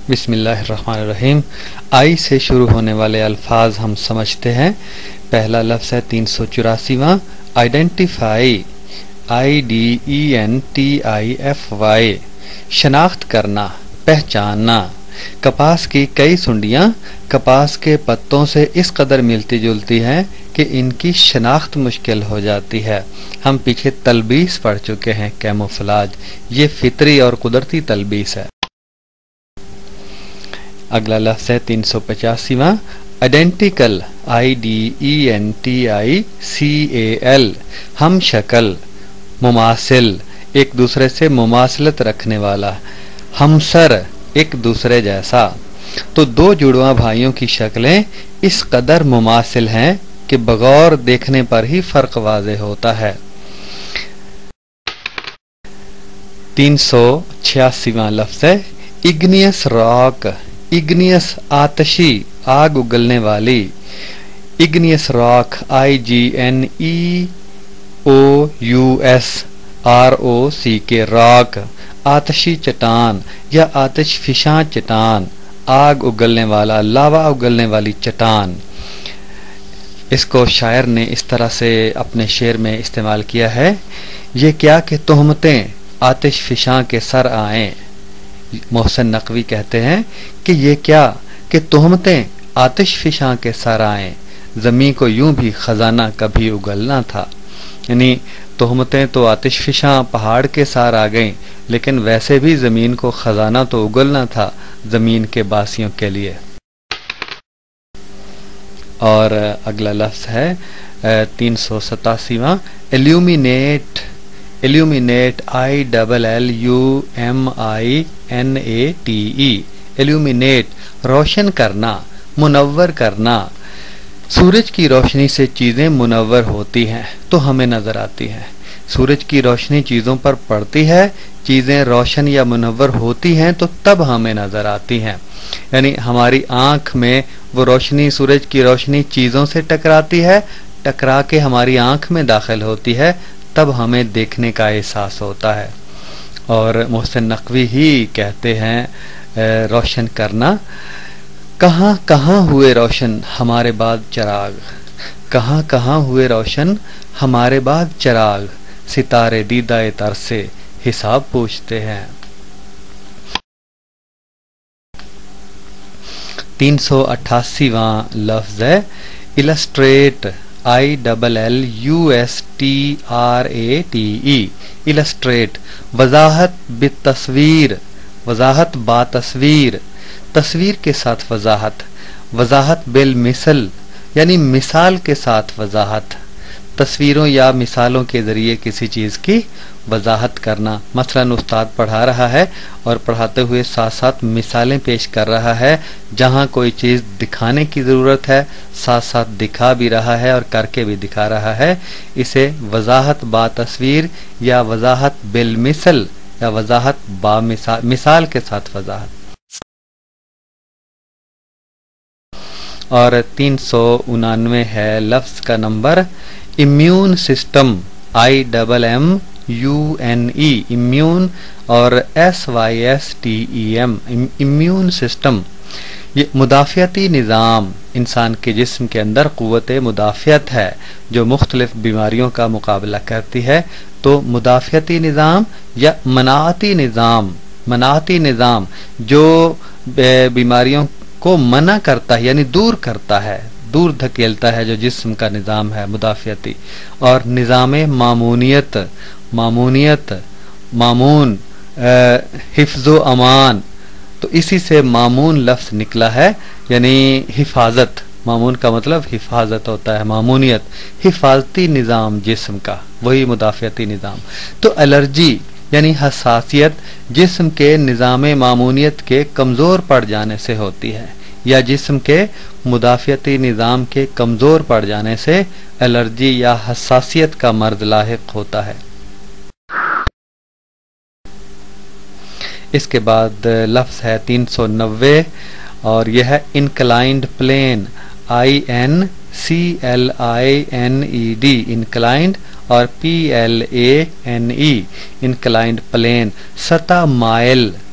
بسم اللہ الرحمن الرحیم. آئی سے شروع ہونے والے الفاظ ہم سمجھتے ہیں. پہلا لفظ ہے 384واں آئیڈینٹیفائی، IDENTIFY، شناخت کرنا، پہچاننا. کپاس کی کئی سنڈیاں کپاس کے پتوں سے اس قدر ملتی جلتی ہیں کہ ان کی شناخت مشکل ہو جاتی ہے. ہم پیچھے تلبیس پڑھ چکے ہیں، کیموفلاج. یہ فطری اور قدرتی تلبیس ہے. اگلا لفظ ہے 385واں آئیڈینٹیکل، IDENTICAL، ہم شکل، مماثل، ایک دوسرے سے مماثلت رکھنے والا. ہمسر، ایک دوسرے جیسا. تو دو جڑواں بھائیوں کی شکلیں اس قدر مماثل ہیں کہ بغور دیکھنے پر ہی فرق واضح ہوتا ہے. 386واں لفظ ہے اگنیس راک. اگنیس آتشی، آگ اگلنے والی. اگنیس راک، IGNEOUSROCK، راک، آتشی چٹان یا آتش فشاں چٹان، آگ اگلنے والا، لاوا اگلنے والی چٹان. اس کو شاعر نے اس طرح سے اپنے شعر میں استعمال کیا ہے: یہ کیا کہ تہمتیں آتش فشاں کے سر آئیں. محسن نقوی کہتے ہیں کہ یہ کیا کہ تہمتیں آتش فشاں کے سر آئیں، زمین کو یوں بھی خزانہ کبھی اگلنا تھا. یعنی تہمتیں تو آتش فشاں پہاڑ کے سار آ گئیں، لیکن ویسے بھی زمین کو خزانہ تو اگلنا تھا زمین کے باسیوں کے لیے. اور اگلا لفظ ہے 387واں ایلومینیٹ. ایلومینیٹ، ILLUMINATE، ایلومینیٹ، روشن کرنا، منور کرنا. سورج کی روشنی سے چیزیں منور ہوتی ہیں تو ہمیں نظر آتی ہیں. سورج کی روشنی چیزوں پر پڑتی ہے، چیزیں روشن یا منور ہوتی ہیں تو تب ہمیں نظر آتی ہیں. یعنی ہماری آنکھ میں وہ روشنی، سورج کی روشنی چیزوں سے ٹکراتی ہے، ٹکرا کے ہماری آنکھ میں داخل ہوتی ہے، تب ہمیں دیکھنے کا احساس ہوتا ہے. اور محسن نقوی ہی کہتے ہیں روشن کرنا: کہاں کہاں ہوئے روشن ہمارے بعد چراغ، کہاں کہاں ہوئے روشن ہمارے بعد چراغ، ستارے دیدہ تر سے حساب پوچھتے ہیں. 388واں لفظ ہے السٹریٹ، ILLUSTRATE، السٹریٹ، وضاحت بالتصویر، وضاحت با تصویر، تصویر کے ساتھ وضاحت. وضاحت بالمثل، یعنی مثال کے ساتھ وضاحت. تصویروں یا مثالوں کے ذریعے کسی چیز کی وضاحت کرنا. مثلا استاد پڑھا رہا ہے اور پڑھاتے ہوئے ساتھ ساتھ مثالیں پیش کر رہا ہے. جہاں کوئی چیز دکھانے کی ضرورت ہے ساتھ ساتھ دکھا بھی رہا ہے اور کر کے بھی دکھا رہا ہے. اسے وضاحت با تصویر یا وضاحت بالمثل یا وضاحت با مثال کے ساتھ وضاحت. اور 399 ہے لفظ کا number immune system, IMMUNE، immune, اور SYSTEM، امیون سسٹم. یہ مدافعتی نظام. انسان کے جسم کے اندر قوت مدافعت ہے جو مختلف بیماریوں کا مقابلہ کرتی ہے. تو مدافعتی نظام یا مناعتی نظام، مناعتی نظام جو بیماریوں کو منع کرتا ہے، یعنی دور کرتا ہے، دور دھکیلتا ہے، جو جسم کا نظام ہے مدافعتی. اور نظام مامونیت، مامونیت، مامون، حفظ و امان. تو اسی سے مامون لفظ نکلا ہے، یعنی حفاظت. مامون کا مطلب حفاظت ہوتا ہے، مامونیت، حفاظتی نظام جسم کا، وہی مدافعتی نظام. تو الرجی یعنی حساسیت جسم کے نظام مامونیت کے کمزور پڑ جانے سے ہوتی ہے، یا جسم کے مدافعتی نظام کے کمزور پڑ جانے سے الرجی یا حساسیت کا مرض لاحق ہوتا ہے. اس کے بعد لفظ ہے 390 اور یہ ہے انکلائنڈ پلین، INCLINED، انکلائنڈ، اور PLANE، انکلائنڈ پلین. سطح مائل،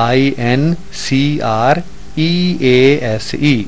INCREASE,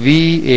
VARIABLE,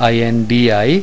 INDICATE,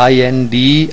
INDIVIDUAL,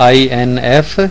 INFECTION,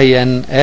INFERENCE,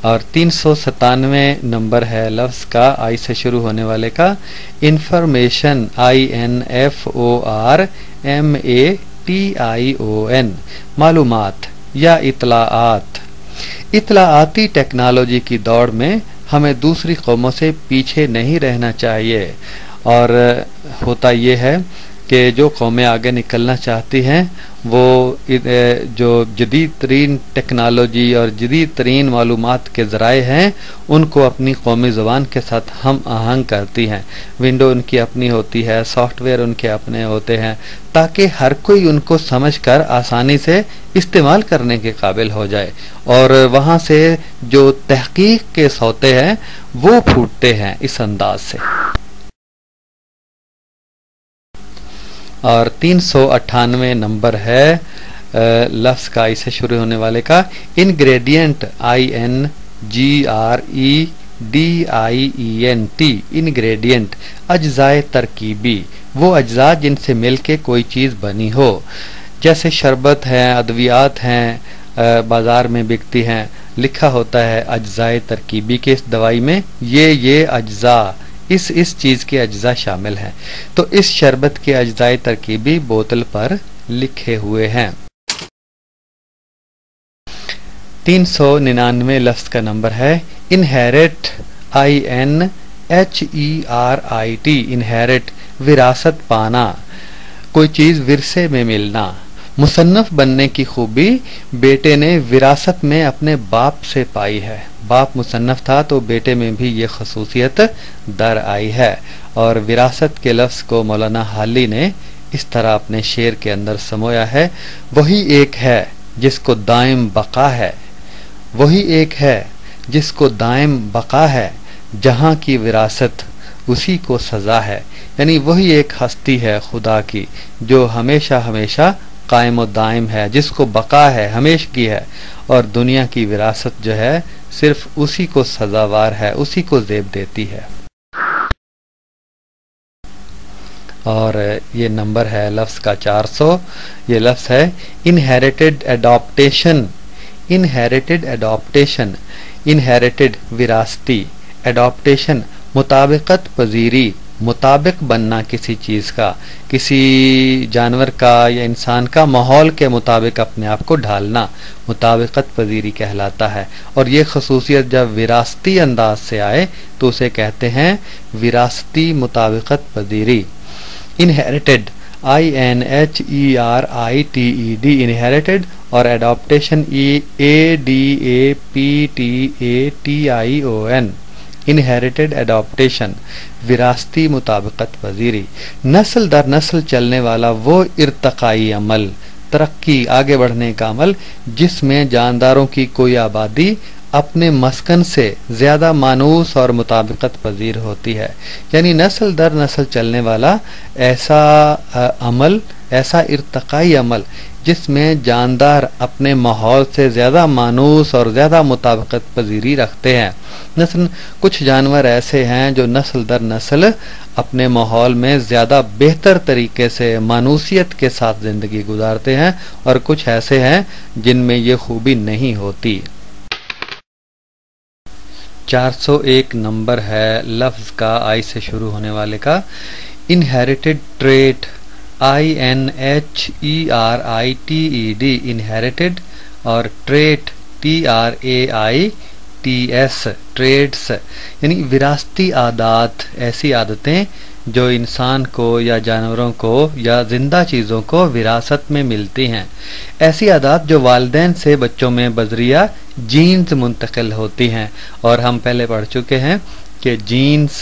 اور 397 نمبر ہے لفظ کا آئی سے شروع ہونے والے کا انفارمیشن INFORMATION معلومات یا اطلاعات۔ اطلاعاتی ٹیکنالوجی کی دوڑ میں ہمیں دوسری قوموں سے پیچھے نہیں رہنا چاہیے، اور ہوتا یہ ہے کہ جو قومیں آگے نکلنا چاہتی ہیں وہ جو جدید ترین ٹیکنالوجی اور جدید ترین معلومات کے ذرائع ہیں ان کو اپنی قومی زبان کے ساتھ ہم آہنگ کرتی ہیں۔ ونڈو ان کی اپنی ہوتی ہے، سافٹ ویئر ان کے اپنے ہوتے ہیں، تاکہ ہر کوئی ان کو سمجھ کر آسانی سے استعمال کرنے کے قابل ہو جائے، اور وہاں سے جو تحقیق کے سوتے ہیں وہ پھوٹتے ہیں اس انداز سے۔ اور 398 نمبر ہے لفظ کا اسے شروع ہونے والے کا انگریڈینٹ INGREDIENT انگریڈینٹ اجزائے ترکیبی، وہ اجزاء جن سے مل کے کوئی چیز بنی ہو، جیسے شربت ہیں، ادویات ہیں، بازار میں بکتی ہیں، لکھا ہوتا ہے اجزائے ترکیبی کے اس دوائی میں یہ اجزاء اس چیز کے اجزاء شامل ہیں، تو اس شربت کے اجزائے ترکیبی بوتل پر لکھے ہوئے ہیں۔ 399 لفظ کا نمبر ہے انہیرٹ INHERIT انہیرٹ وراثت پانا، کوئی چیز ورثے میں ملنا۔ مصنف بننے کی خوبی بیٹے نے وراثت میں اپنے باپ سے پائی ہے، باپ مصنف تھا تو بیٹے میں بھی یہ خصوصیت در آئی ہے، اور وراثت کے لفظ کو مولانا حالی نے اس طرح اپنے شعر کے اندر سمویا ہے، وہی ایک ہے جس کو دائم بقا ہے، وہی ایک ہے جس کو دائم بقا ہے، جہاں کی وراثت اسی کو سزا ہے، یعنی وہی ایک ہستی ہے خدا کی جو ہمیشہ ہمیشہ قائم و دائم ہے، جس کو بقا ہے، ہمیشگی ہے، اور دنیا کی وراثت جو ہے صرف اسی کو سزاوار ہے، اسی کو زیب دیتی ہے۔ اور یہ نمبر ہے لفظ کا 400، یہ لفظ ہے inherited adaptation, inherited adaptation, inherited وراثتی، ایڈاپٹیشن مطابقت پذیری، مطابق بننا کسی چیز کا، کسی جانور کا یا انسان کا ماحول کے مطابق اپنے آپ کو ڈھالنا مطابقت پذیری کہلاتا ہے، اور یہ خصوصیت جب وراثتی انداز سے آئے تو اسے کہتے ہیں وراثتی مطابقت پذیری۔ انہیریٹڈ INHERITED انہیریٹڈ، اور ایڈاپٹیشن ADAPTATION انہیریٹڈ ایڈاپٹیشن وراثتی مطابقت پذیری، نسل در نسل چلنے والا وہ ارتقائی عمل، ترقی آگے بڑھنے کا عمل جس میں جانداروں کی کوئی آبادی اپنے مسکن سے زیادہ مانوس اور مطابقت پذیر ہوتی ہے، یعنی نسل در نسل چلنے والا ایسا عمل، ایسا ارتقائی عمل جس میں جاندار اپنے ماحول سے زیادہ مانوس اور زیادہ مطابقت پذیری رکھتے ہیں۔ مثلا کچھ جانور ایسے ہیں جو نسل در نسل اپنے ماحول میں زیادہ بہتر طریقے سے مانوسیت کے ساتھ زندگی گزارتے ہیں، اور کچھ ایسے ہیں جن میں یہ خوبی نہیں ہوتی۔ 401 نمبر ہے لفظ کا آئی سے شروع ہونے والے کا انہیریٹڈ ٹریٹ INHERITED انہیریٹڈ، اور ٹریٹ TRAITS ٹریٹس، یعنی وراثتی عادات، ایسی عادتیں جو انسان کو یا جانوروں کو یا زندہ چیزوں کو وراثت میں ملتی ہیں، ایسی عادات جو والدین سے بچوں میں بذریعہ جینز منتقل ہوتی ہیں، اور ہم پہلے پڑھ چکے ہیں کہ جینز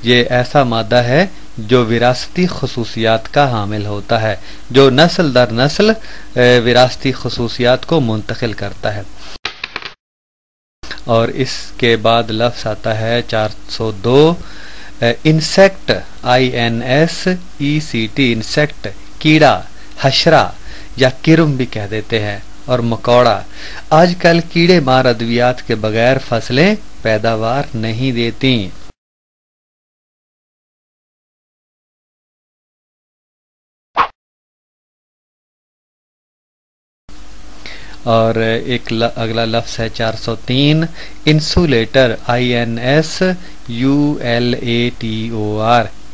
یہ ایسا مادہ ہے جو وراثتی خصوصیات کا حامل ہوتا ہے، جو نسل در نسل وراثتی خصوصیات کو منتقل کرتا ہے۔ اور اس کے بعد لفظ آتا ہے 402 انسیکٹ INSECT انسیکٹ، کیڑا، حشرہ یا کرم بھی کہہ دیتے ہیں، اور مکوڑا۔ آج کل کیڑے مار ادویات کے بغیر فصلیں پیداوار نہیں دیتی۔ اور ایک اگلا لفظ ہے 403 انسولیٹر INSULATOR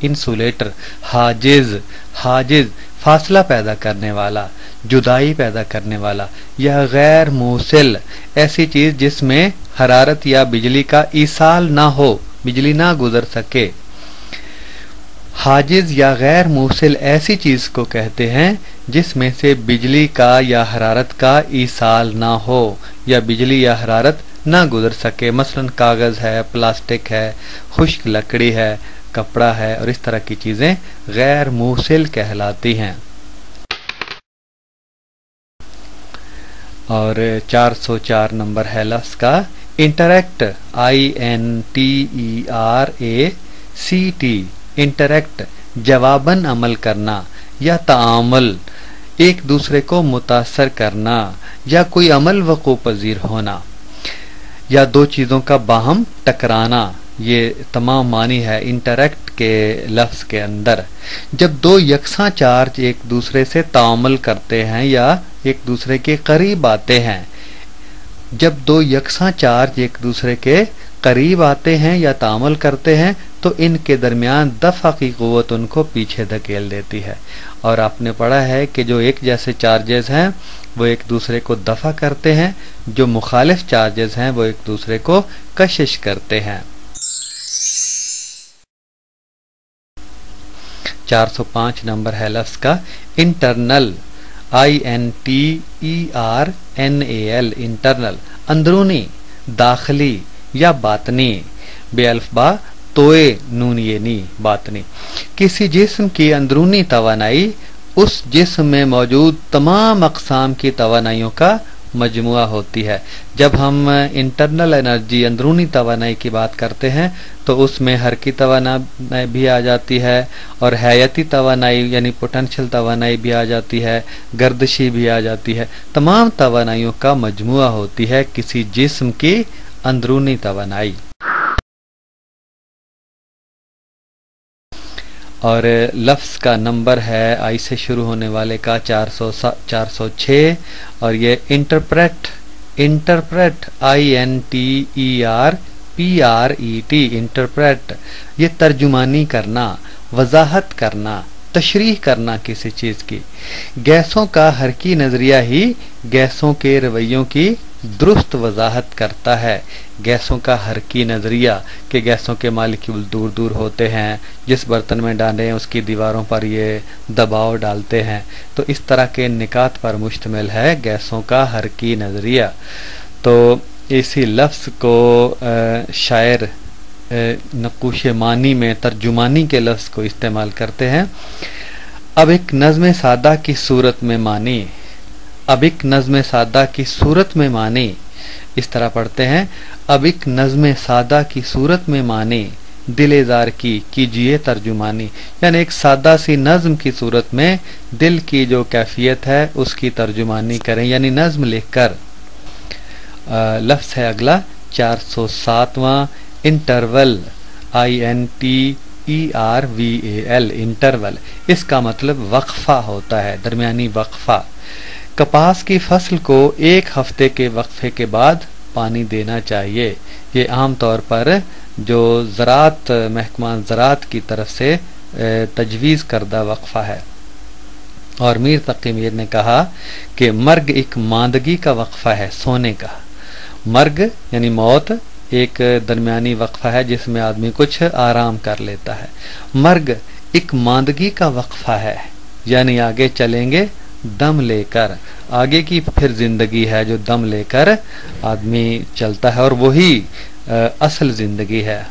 انسولیٹر حاجز فاصلہ پیدا کرنے والا، جدائی پیدا کرنے والا، یا غیر موصل ایسی چیز جس میں حرارت یا بجلی کا ایصال نہ ہو، بجلی نہ گزر سکے۔ حاجز یا غیر موصل ایسی چیز کو کہتے ہیں جس میں سے بجلی کا یا حرارت کا ایصال نہ ہو یا بجلی یا حرارت نہ گزر سکے، مثلا کاغذ ہے، پلاسٹک ہے، خشک لکڑی ہے، کپڑا ہے، اور اس طرح کی چیزیں غیر موصل کہلاتی ہیں۔ اور 404 نمبر ہے لفظ کا انٹریکٹ INTERACT انٹریکٹ جواباً عمل کرنا یا تعامل، ایک دوسرے کو متاثر کرنا یا کوئی عمل وقوع پذیر ہونا، یا دو چیزوں کا باہم ٹکرانا، یہ تمام معنی ہے انٹریکٹ کے لفظ کے اندر۔ جب دو یکساں چارج ایک دوسرے سے تعامل کرتے ہیں یا ایک دوسرے کے قریب آتے ہیں، جب دو یکساں چارج ایک دوسرے کے قریب آتے ہیں یا تعامل کرتے ہیں تو ان کے درمیان دفع کی قوت ان کو پیچھے دھکیل دیتی ہے۔ اور آپ نے پڑھا ہے کہ جو ایک جیسے چارجز ہیں وہ ایک دوسرے کو دفع کرتے ہیں، جو مخالف چارجز ہیں وہ ایک دوسرے کو کشش کرتے ہیں۔ 405 نمبر ہے لفظ کا انٹرنل INTERNAL انٹرنل اندرونی، داخلی یا باطنی، بے الف با توئے نون یہ نی باطنی۔ کسی جسم کی اندرونی توانائی اس جسم میں موجود تمام اقسام کی توانائیوں کا مجموعہ ہوتی ہے۔ جب ہم انٹرنل انرجی اندرونی توانائی کی بات کرتے ہیں تو اس میں حرکی توانائی بھی آ جاتی ہے اور حیاتی توانائی یعنی پوٹینشیل توانائی بھی آ جاتی ہے، گردشی بھی آ جاتی ہے، تمام توانائیوں کا مجموعہ ہوتی ہے کسی جسم کی اندرونی توانائی۔ اور لفظ کا نمبر ہے آئی سے شروع ہونے والے کا 406 اور یہ انٹرپریٹ INTERPRET انٹرپریٹ، یہ ترجمانی کرنا، وضاحت کرنا، تشریح کرنا کسی چیز کی۔ گیسوں کا حرکی نظریہ ہی گیسوں کے رویوں کی درست وضاحت کرتا ہے۔ گیسوں کا حرکی نظریہ کہ گیسوں کے مالیکیول دور دور ہوتے ہیں، جس برتن میں ڈالیں اس کی دیواروں پر یہ دباؤ ڈالتے ہیں، تو اس طرح کے نکات پر مشتمل ہے گیسوں کا حرکی نظریہ۔ تو اسی لفظ کو شاعر نقوش معنی میں ترجمانی کے لفظ کو استعمال کرتے ہیں۔ اب ایک نظم سادہ کی صورت میں معنی، اب ایک نظم سادہ کی صورت میں معنی، اس طرح پڑھتے ہیں، اب ایک نظم سادہ کی صورت میں معنی، دل زار کی کیجئے ترجمانی، یعنی ایک سادہ سی نظم کی صورت میں دل کی جو کیفیت ہے اس کی ترجمانی کریں، یعنی نظم لکھ کر۔ لفظ ہے اگلا 407واں انٹرول INTERVAL انٹرول، اس کا مطلب وقفہ ہوتا ہے، درمیانی وقفہ۔ کپاس کی فصل کو ایک ہفتے کے وقفے کے بعد پانی دینا چاہیے، یہ عام طور پر جو زراعت محکمہ زراعت کی طرف سے تجویز کردہ وقفہ ہے۔ اور میر تقی میر نے کہا کہ مرگ ایک ماندگی کا وقفہ ہے، سونے کا۔ مرگ یعنی موت ایک درمیانی وقفہ ہے جس میں آدمی کچھ آرام کر لیتا ہے۔ مرگ ایک ماندگی کا وقفہ ہے، یعنی آگے چلیں گے دم لے کر، آگے کی پھر زندگی ہے جو دم لے کر آدمی چلتا ہے، اور وہی اصل زندگی ہے۔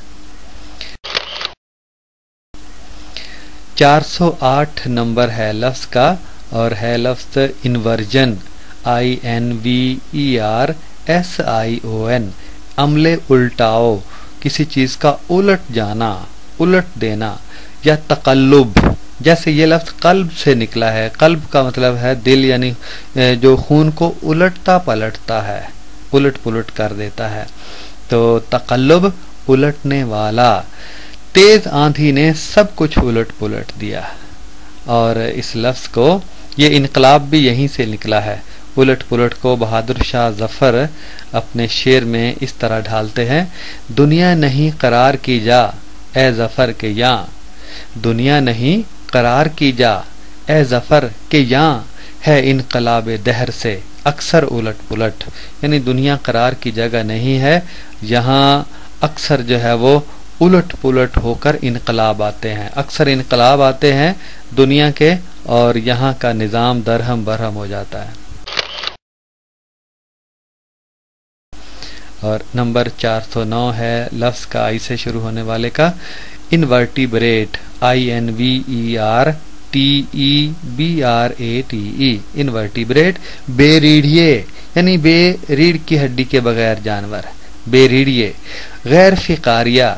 408 نمبر ہے لفظ کا اور ہے لفظ انورژن INVERSION عمل الٹاؤ، کسی چیز کا الٹ جانا، الٹ دینا، یا تقلب، جیسے یہ لفظ قلب سے نکلا ہے۔ قلب کا مطلب ہے دل، یعنی جو خون کو الٹتا پلٹتا ہے، الٹ پلٹ کر دیتا ہے۔ تو تقلب الٹنے والا، تیز آندھی نے سب کچھ الٹ پلٹ دیا۔ اور اس لفظ کو یہ انقلاب بھی یہیں سے نکلا ہے، الٹ پلٹ کو بہادر شاہ ظفر اپنے شعر میں اس طرح ڈھالتے ہیں: دنیا نہیں قرار کی جا اے ظفر کے یاں، دنیا نہیں قرار کی جا اے ظفر کے یاں، ہے انقلاب دہر سے اکثر الٹ پلٹ. یعنی دنیا قرار کی جگہ نہیں ہے، یہاں اکثر جو ہے وہ الٹ پلٹ ہو کر انقلاب آتے ہیں، اکثر انقلاب آتے ہیں دنیا کے، اور یہاں کا نظام درہم برہم ہو جاتا ہے. اور نمبر 409 ہے لفظ کا آئی سے شروع ہونے والے کا انورٹیبریٹ، INVERTEBRATE، انورٹیبریٹ، بے ریڑھیے یعنی بے ریڑھ کی ہڈی کے بغیر جانور، بے ریڑھیے. غیر فقاریہ،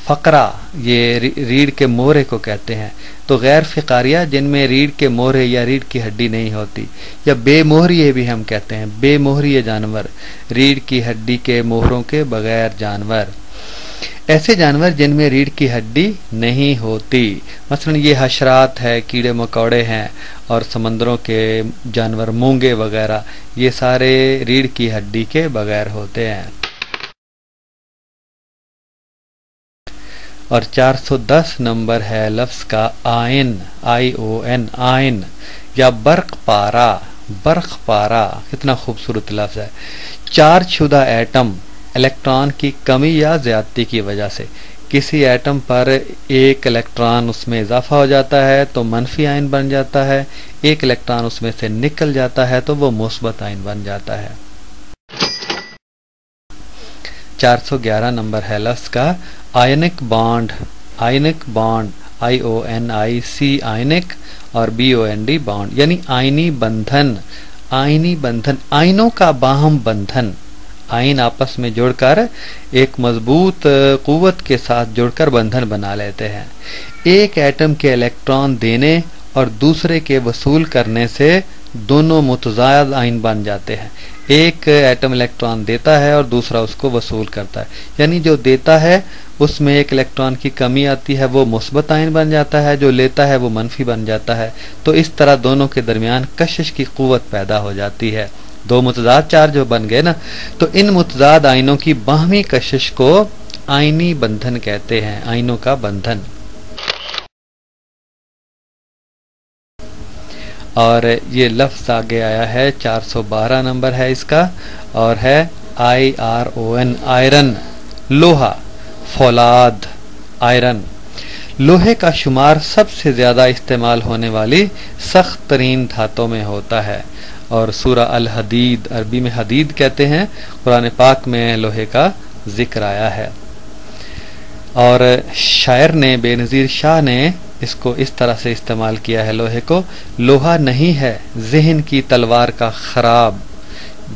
فقرہ یہ ریڑھ کے مورے کو کہتے ہیں، تو غیر فقاریہ جن میں ریڑھ کے مورے یا ریڑھ کی ہڈی نہیں ہوتی، یا بے موہریے بھی ہم کہتے ہیں، بے موہریے جانور، ریڑھ کی ہڈی کے موہروں کے بغیر جانور. ایسے جانور جن میں ریڑھ کی ہڈی نہیں ہوتی، مثلا یہ حشرات ہے، کیڑے مکوڑے ہیں، اور سمندروں کے جانور مونگے وغیرہ، یہ سارے ریڑھ کی ہڈی کے بغیر ہوتے ہیں. اور 410 نمبر ہے لفظ کا آئن، ION، آئن یا برق پارا. برق پارا کتنا خوبصورت لفظ ہے. چارج شدہ ایٹم الیکٹران کی کمی یا زیادتی کی وجہ سے، کسی ایٹم پر ایک الیکٹران اس میں اضافہ ہو جاتا ہے تو منفی آئن بن جاتا ہے، ایک الیکٹران اس میں سے نکل جاتا ہے تو وہ مثبت آئن بن جاتا ہے. 411 نمبر ہے لفظ کا ionic bond. Ionic bond, IONIC ionic اور BOND بانڈ، یعنی آئنی بندھن. آئنی بندھن، آئنوں کا باہم بندھن، آئن آپس میں جڑ کر ایک مضبوط قوت کے ساتھ جڑ کر بندھن بنا لیتے ہیں. ایک ایٹم کے الیکٹران دینے اور دوسرے کے وصول کرنے سے دونوں متضاد آئن بن جاتے ہیں. ایک ایٹم الیکٹران دیتا ہے اور دوسرا اس کو وصول کرتا ہے، یعنی جو دیتا ہے اس میں ایک الیکٹران کی کمی آتی ہے، وہ مثبت آئن بن جاتا ہے، جو لیتا ہے وہ منفی بن جاتا ہے. تو اس طرح دونوں کے درمیان کشش کی قوت پیدا ہو جاتی ہے. دو متضاد چارج جو بن گئے نا، تو ان متضاد آئنوں کی باہمی کشش کو آئنی بندھن کہتے ہیں، آئنوں کا بندھن. اور یہ لفظ آگے آیا ہے 412 نمبر ہے اس کا، اور ہے IRON، آئرن، لوہا، فولاد، آئرن. لوہے کا شمار سب سے زیادہ استعمال ہونے والی سخت ترین دھاتوں میں ہوتا ہے، اور سورہ الحدید، عربی میں حدید کہتے ہیں، قرآن پاک میں لوہے کا ذکر آیا ہے. اور شاعر نے، بے نظیر شاہ نے اس کو اس طرح سے استعمال کیا ہے لوہے کو: لوہا نہیں ہے ذہن کی تلوار کا خراب،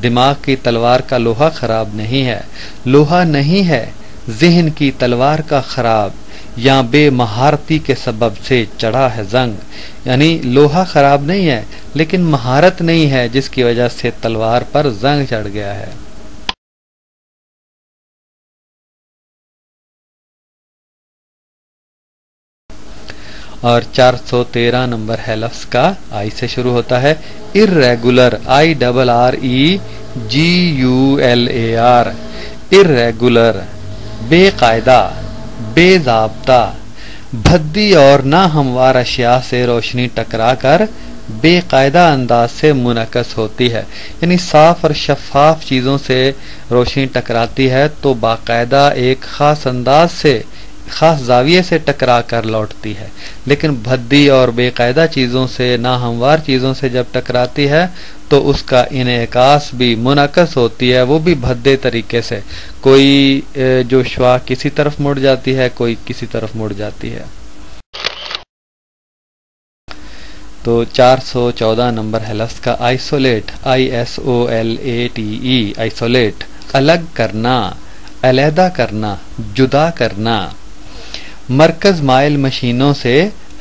دماغ کی تلوار کا لوہا خراب نہیں ہے. لوہا نہیں ہے ذہن کی تلوار کا خراب، یا بے مہارتی کے سبب سے چڑھا ہے زنگ. یعنی لوہا خراب نہیں ہے لیکن مہارت نہیں ہے جس کی وجہ سے تلوار پر زنگ چڑھ گیا ہے. اور 413 نمبر ہے لفظ کا، آئی سے شروع ہوتا ہے irregular، IRREGULAR، irregular، بے قاعدہ، بے ضابطہ. بھدی اور ناہموار اشیاء سے روشنی ٹکرا کر بے قاعدہ انداز سے منعکس ہوتی ہے. یعنی صاف اور شفاف چیزوں سے روشنی ٹکراتی ہے تو باقاعدہ ایک خاص انداز سے، خاص زاویے سے ٹکرا کر لوٹتی ہے. لیکن بھدی اور بے قاعدہ چیزوں سے، ناہموار چیزوں سے جب ٹکراتی ہے تو اس کا انعکاس بھی، منعکس ہوتی ہے وہ بھی بھدے طریقے سے. کوئی جو شعاع کسی طرف مڑ جاتی ہے، کوئی کسی طرف مڑ جاتی ہے. تو 414 نمبر ہے لفظ کا آئسولیٹ، ISOLATE، آئسولیٹ، الگ کرنا، علیحدہ کرنا، جدا کرنا. مرکز مائل مشینوں سے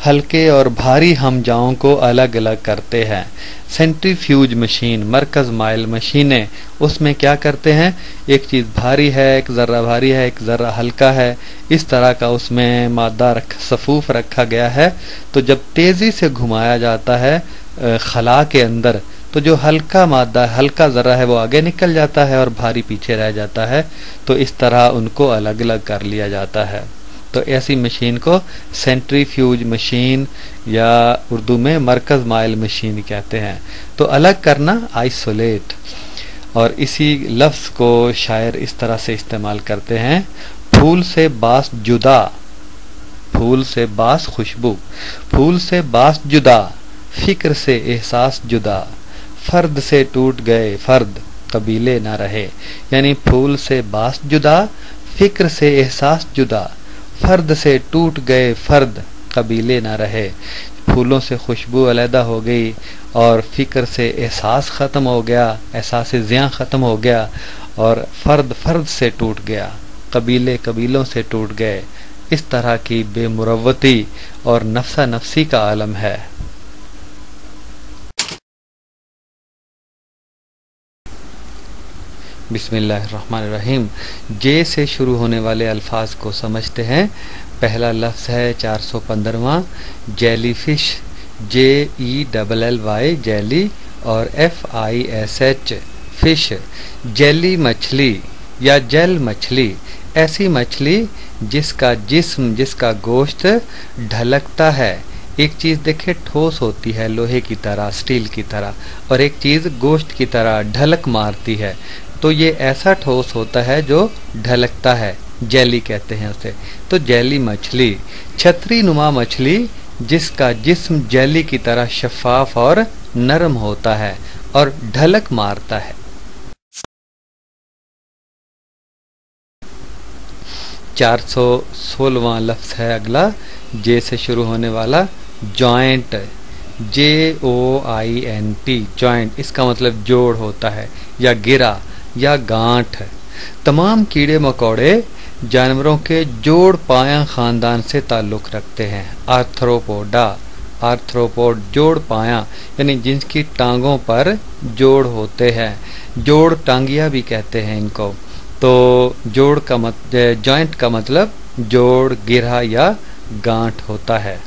ہلکے اور بھاری ہمجاؤں کو الگ الگ کرتے ہیں. سینٹریفیوج مشین، مرکز مائل مشینیں، اس میں کیا کرتے ہیں، ایک چیز بھاری ہے، ایک ذرہ بھاری ہے، ایک ذرہ ہلکا ہے، اس طرح کا اس میں مادہ صفوف رکھا گیا ہے. تو جب تیزی سے گھمایا جاتا ہے خلا کے اندر تو جو ہلکا مادہ ہلکا ذرہ ہے وہ آگے نکل جاتا ہے اور بھاری پیچھے رہ جاتا ہے، تو اس طرح ان کو الگ الگ کر لیا جاتا ہے۔ تو ایسی مشین کو سینٹریفیوج مشین یا اردو میں مرکز مائل مشین کہتے ہیں۔ تو الگ کرنا آئسولیٹ، اور اسی لفظ کو شاعر اس طرح سے استعمال کرتے ہیں: پھول سے باس جدا، پھول سے باس خوشبو، پھول سے باس جدا، فکر سے احساس جدا، فرد سے ٹوٹ گئے فرد، قبیلے نہ رہے۔ یعنی پھول سے باس جدا، فکر سے احساس جدا، فرد سے ٹوٹ گئے فرد، قبیلے نہ رہے۔ پھولوں سے خوشبو علیحدہ ہو گئی اور فکر سے احساس ختم ہو گیا، احساس زیاں ختم ہو گیا، اور فرد فرد سے ٹوٹ گیا، قبیلے قبیلوں سے ٹوٹ گئے۔ اس طرح کی بے مروتی اور نفسا نفسی کا عالم ہے۔ بسم اللہ الرحمن الرحیم۔ جے سے شروع ہونے والے الفاظ کو سمجھتے ہیں۔ پہلا لفظ ہے 415واں، جیلی فش، JELLY جیلی، اور FISH فش، جیلی مچھلی یا جل مچھلی، ایسی مچھلی جس کا جسم، جس کا گوشت ڈھلکتا ہے۔ ایک چیز دیکھیں ٹھوس ہوتی ہے لوہے کی طرح، سٹیل کی طرح، اور ایک چیز گوشت کی طرح ڈھلک مارتی ہے، تو یہ ایسا ٹھوس ہوتا ہے جو ڈھلکتا ہے، جیلی کہتے ہیں اسے۔ تو جیلی مچھلی، چھتری نما مچھلی جس کا جسم جیلی کی طرح شفاف اور نرم ہوتا ہے اور ڈھلک مارتا ہے۔ 416واں لفظ ہے اگلا، جے سے شروع ہونے والا، جوائنٹ، JOINT جوائنٹ، اس کا مطلب جوڑ ہوتا ہے یا گرا یا گانٹھ۔ تمام کیڑے مکوڑے جانوروں کے جوڑ پایاں خاندان سے تعلق رکھتے ہیں۔ آرتھروپوڈا، آرتھروپوڈ جوڑ پایاں، یعنی جن کی ٹانگوں پر جوڑ ہوتے ہیں، جوڑ ٹانگیا بھی کہتے ہیں ان کو۔ تو جوائنٹ کا مطلب جوڑ، گرہ یا گانٹھ ہوتا ہے۔